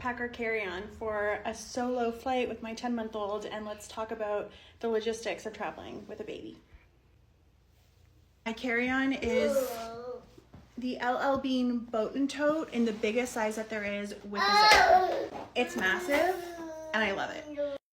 pack our carry-on for a solo flight with my 10-month-old, and let's talk about the logistics of traveling with a baby. My carry-on is the LL Bean Boat and Tote in the biggest size that there is with a zipper. It's massive and I love it.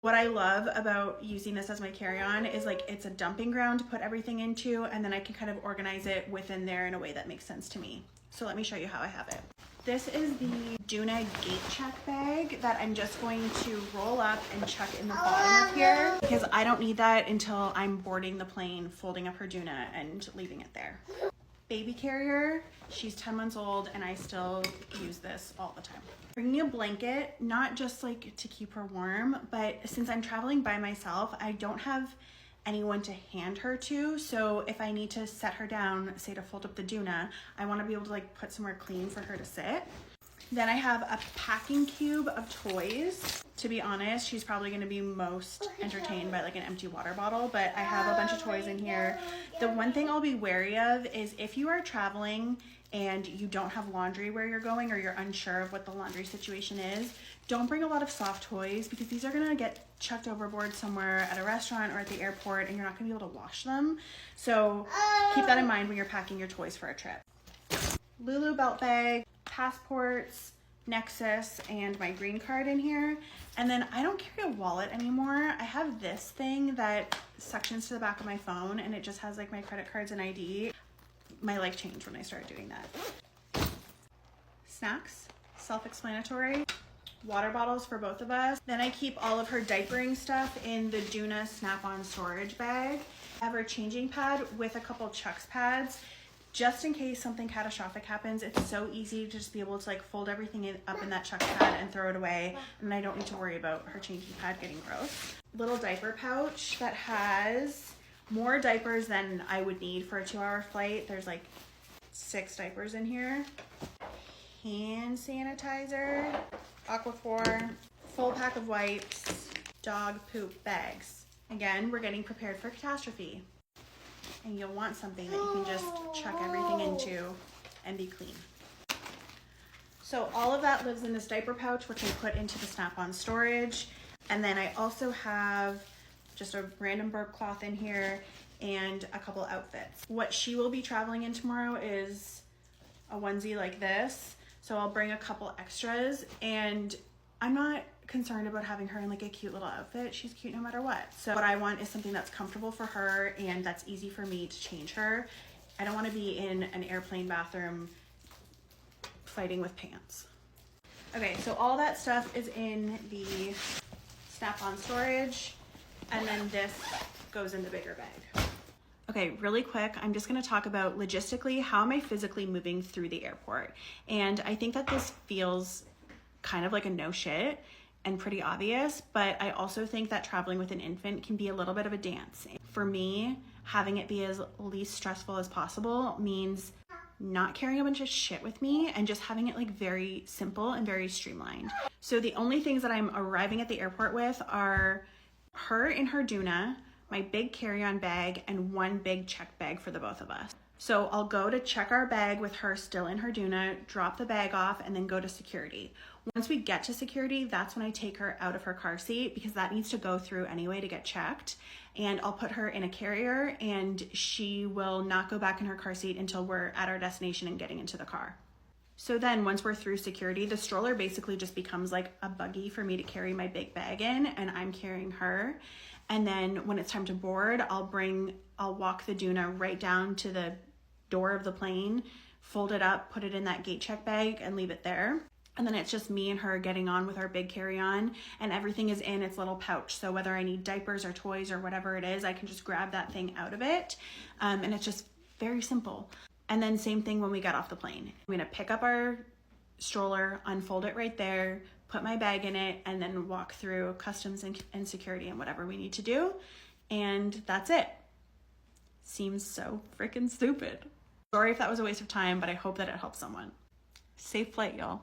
What I love about using this as my carry-on is like it's a dumping ground to put everything into, and then I can kind of organize it within there in a way that makes sense to me. So let me show you how I have it. This is the Doona gate check bag that I'm just going to roll up and chuck in the bottom of here because I don't need that until I'm boarding the plane, folding up her Doona and leaving it there. Baby carrier, she's 10 months old and I still use this all the time. Bringing a blanket, not just like to keep her warm, but since I'm traveling by myself, I don't have anyone to hand her to. So if I need to set her down, say to fold up the Doona, I want to be able to like put somewhere clean for her to sit. Then I have a packing cube of toys. To be honest, she's probably going to be most entertained by like an empty water bottle, but I have a bunch of toys in here. The one thing I'll be wary of is if you are traveling and you don't have laundry where you're going, or you're unsure of what the laundry situation is, don't bring a lot of soft toys because these are going to get chucked overboard somewhere at a restaurant or at the airport and you're not going to be able to wash them. So keep that in mind when you're packing your toys for a trip. Lulu belt bag, passports, Nexus, and my green card in here. And then I don't carry a wallet anymore. I have this thing that suctions to the back of my phone and it just has like my credit cards and ID. My life changed when I started doing that. Snacks, self-explanatory. Water bottles for both of us. Then I keep all of her diapering stuff in the Doona Snap-on storage bag. I have her changing pad with a couple Chucks pads. Just in case something catastrophic happens, it's so easy to just be able to like fold everything up in that Chucks pad and throw it away, and I don't need to worry about her changing pad getting gross. Little diaper pouch that has more diapers than I would need for a 2-hour flight. There's like 6 diapers in here. Hand sanitizer, Aquaphor, full pack of wipes, dog poop bags. Again, we're getting prepared for catastrophe. And you'll want something that you can just chuck everything into and be clean. So all of that lives in this diaper pouch, which I put into the Snap-on storage. And then I also have just a random burp cloth in here and a couple outfits. What she will be traveling in tomorrow is a onesie like this. So I'll bring a couple extras, and I'm not concerned about having her in like a cute little outfit. She's cute no matter what. So what I want is something that's comfortable for her and that's easy for me to change her. I don't want to be in an airplane bathroom fighting with pants. Okay, so all that stuff is in the Snap-on storage, and then this goes in the bigger bag. Okay, really quick, I'm just gonna talk about logistically, how am I physically moving through the airport? And I think that this feels kind of like a no shit and pretty obvious, but I also think that traveling with an infant can be a little bit of a dance. For me, having it be as least stressful as possible means not carrying a bunch of shit with me and just having it like very simple and very streamlined. So the only things that I'm arriving at the airport with are her in her Doona, my big carry-on bag, and one big check bag for the both of us. So I'll go to check our bag with her still in her Doona, drop the bag off, and then go to security. Once we get to security, that's when I take her out of her car seat because that needs to go through anyway to get checked. And I'll put her in a carrier and she will not go back in her car seat until we're at our destination and getting into the car. So then once we're through security, the stroller basically just becomes like a buggy for me to carry my big bag in, and I'm carrying her. And then when it's time to board, I'll walk the Doona right down to the door of the plane, fold it up, put it in that gate check bag, and leave it there. And then it's just me and her getting on with our big carry-on, and everything is in its little pouch. So whether I need diapers or toys or whatever it is, I can just grab that thing out of it. And it's just very simple. And then same thing when we get off the plane. I'm gonna pick up our stroller, unfold it right there, put my bag in it, and then walk through customs and security and whatever we need to do. And that's it. Seems so freaking stupid. Sorry if that was a waste of time, but I hope that it helps someone. Safe flight, y'all.